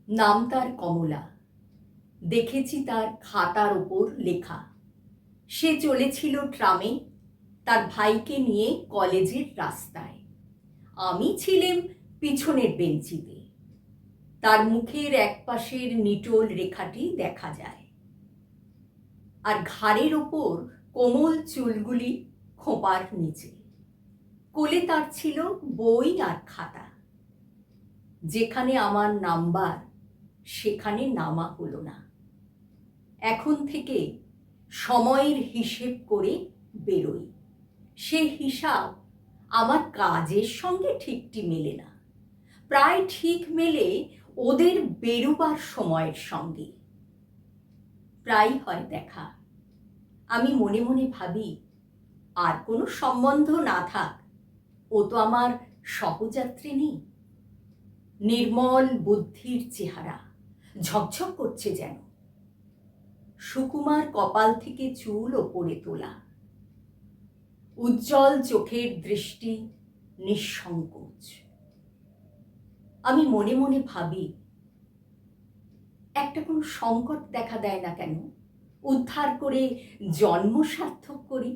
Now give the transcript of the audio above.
নাম তার কমলা। দেখেছি তার খাতার ওপর লেখা। সে চলেছিল ট্রামে তার ভাইকে নিয়ে কলেজের রাস্তায়। আমি ছিলাম পিছনের বেঞ্চিতে। তার মুখের একপাশের নিটোল রেখাটি দেখা যায়, আর ঘাড়ের ওপর কোমল চুলগুলি খোঁপার নিচে। কোলে তার ছিল বই আর খাতা। যেখানে আমার নাম্বার সেখানে নামা হলো না। এখন থেকে সময়ের হিসেব করে বেরোই। সে হিসাব আমার কাজের সঙ্গে ঠিকটি মেলে না, প্রায় ঠিক মেলে ওদের বেরোবার সময়ের সঙ্গে। প্রায় হয় দেখা। আমি মনে মনে ভাবি, আর কোনো সম্বন্ধ না থাক, ও তো আমার সহযাত্রী নেই। নির্মল বুদ্ধির চেহারা, ঝকঝক করছে যেন। সুকুমার কপাল থেকে চুল ওপরে তোলা, উজ্জ্বল চোখের দৃষ্টি, নিঃসংকোচ। আমি মনে মনে ভাবি, একটা কোনো সংকট দেখা দেয় না কেন, উদ্ধার করে জন্ম সার্থক করি।